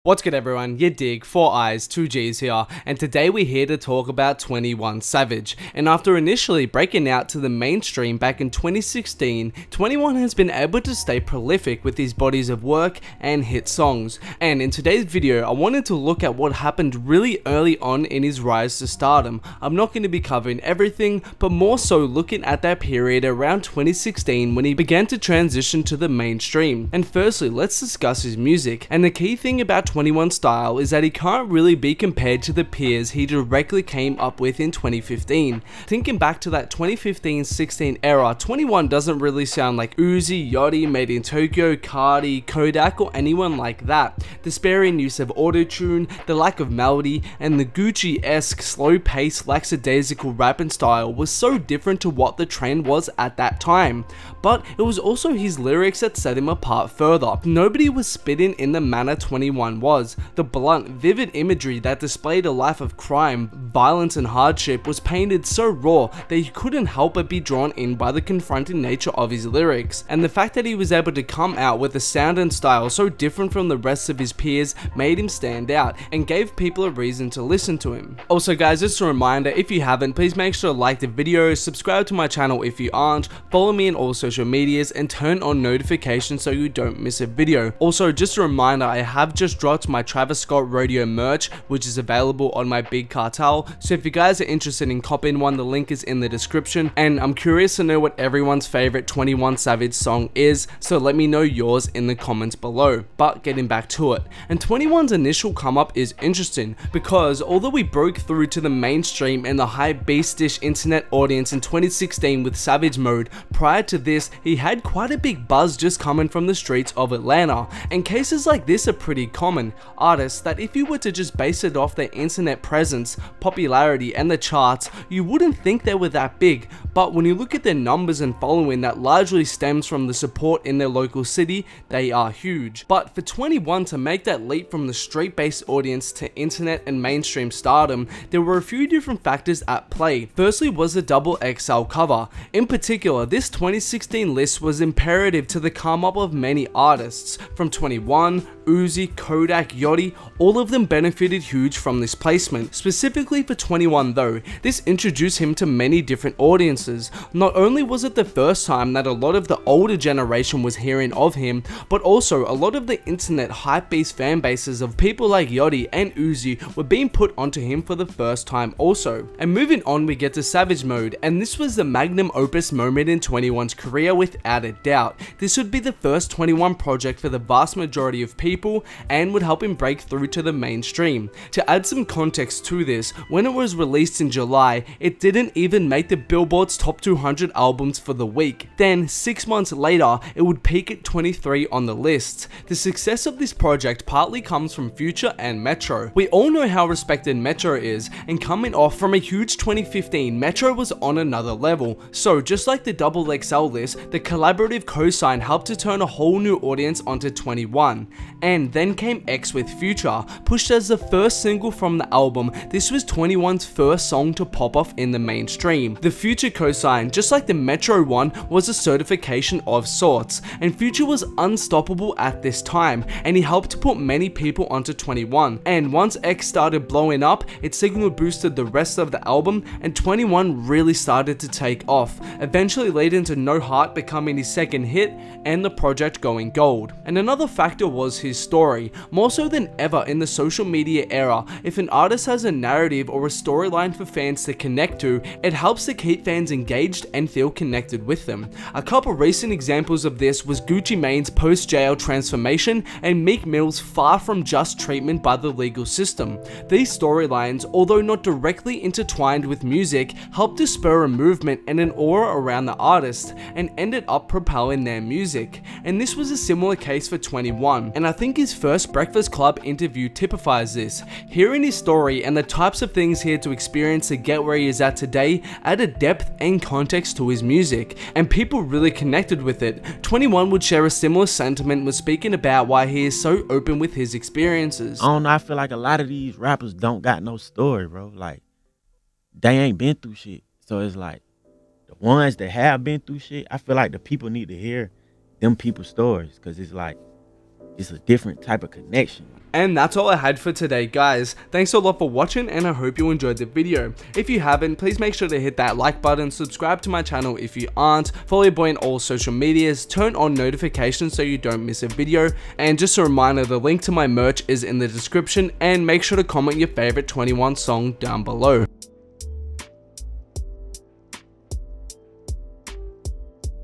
What's good everyone, yadiiiigg, 4 eyes, 2 G's here, and today we're here to talk about 21 Savage. And after initially breaking out to the mainstream back in 2016, 21 has been able to stay prolific with his bodies of work and hit songs. And in today's video, I wanted to look at what happened really early on in his rise to stardom. I'm not going to be covering everything, but more so looking at that period around 2016 when he began to transition to the mainstream. And firstly, let's discuss his music. And the key thing about 21's style is that he can't really be compared to the peers he directly came up with in 2015. Thinking back to that 2015-16 era, 21 doesn't really sound like Uzi, Yachty, Made in Tokyo, Cardi, Kodak, or anyone like that. The sparing use of auto-tune, the lack of melody, and the Gucci-esque slow-paced lackadaisical rapping style was so different to what the trend was at that time. But it was also his lyrics that set him apart further. Nobody was spitting in the manner 21 was. The blunt, vivid imagery that displayed a life of crime, violence, and hardship was painted so raw that you couldn't help but be drawn in by the confronting nature of his lyrics. And the fact that he was able to come out with a sound and style so different from the rest of his peers made him stand out and gave people a reason to listen to him. Also guys, just a reminder, if you haven't, please make sure to like the video, subscribe to my channel if you aren't, follow me on all social medias, and turn on notifications so you don't miss a video. Also, just a reminder, I have just dropped my Travis Scott Rodeo merch, which is available on my Big Cartel, so if you guys are interested in copying one, the link is in the description. And I'm curious to know what everyone's favorite 21 Savage song is, so let me know yours in the comments below. But getting back to it, and 21's initial come up is interesting because although we broke through to the mainstream and the high beastish internet audience in 2016 with Savage Mode, prior to this he had quite a big buzz just coming from the streets of Atlanta. And cases like this are pretty common. Artists that if you were to just base it off their internet presence, popularity, and the charts, you wouldn't think they were that big, but when you look at their numbers and following that largely stems from the support in their local city, they are huge. But for 21 to make that leap from the street-based audience to internet and mainstream stardom, there were a few different factors at play. Firstly was the double XL cover. In particular, this 2016 list was imperative to the come up of many artists, from 21, Uzi, Kodak, Yachty, all of them benefited huge from this placement. Specifically for 21 though, this introduced him to many different audiences. Not only was it the first time that a lot of the older generation was hearing of him, but also a lot of the internet hypebeast fan bases of people like Yachty and Uzi were being put onto him for the first time also. And moving on, we get to Savage Mode, and this was the magnum opus moment in 21's career without a doubt. This would be the first 21 project for the vast majority of people and would help him break through to the mainstream. To add some context to this, when it was released in July, it didn't even make the Billboard's top 200 albums for the week. Then 6 months later, it would peak at 23 on the list. The success of this project partly comes from Future and Metro. We all know how respected Metro is, and coming off from a huge 2015, Metro was on another level. So just like the double XL list, the collaborative cosign helped to turn a whole new audience onto 21. And then came X with Future. Pushed as the first single from the album, this was 21's first song to pop off in the mainstream. The Future cosign, just like the Metro one, was a certification of sorts, and Future was unstoppable at this time, and he helped to put many people onto 21. And once X started blowing up, it signal boosted the rest of the album, and 21 really started to take off, eventually leading to No Heart becoming his second hit and the project going gold. And another factor was his story. More so than ever in the social media era, if an artist has a narrative or a storyline for fans to connect to, it helps to keep fans engaged and feel connected with them. A couple recent examples of this was Gucci Mane's post-jail transformation and Meek Mill's far from just treatment by the legal system. These storylines, although not directly intertwined with music, helped to spur a movement and an aura around the artist and ended up propelling their music. And this was a similar case for 21, and I think his first Breakfast Club interview typifies this. Hearing his story and the types of things he had to experience to get where he is at today added depth and context to his music, and people really connected with it. 21 would share a similar sentiment when speaking about why he is so open with his experiences. I don't know, I feel like a lot of these rappers don't got no story, bro. Like, they ain't been through shit. So it's like, the ones that have been through shit, I feel like the people need to hear them people's stories, because it's like, it's a different type of connection. And that's all I had for today, guys. Thanks a lot for watching, and I hope you enjoyed the video. If you haven't, please make sure to hit that like button, subscribe to my channel if you aren't, follow your boy on all social medias, turn on notifications so you don't miss a video, and just a reminder, the link to my merch is in the description, and make sure to comment your favorite 21 song down below.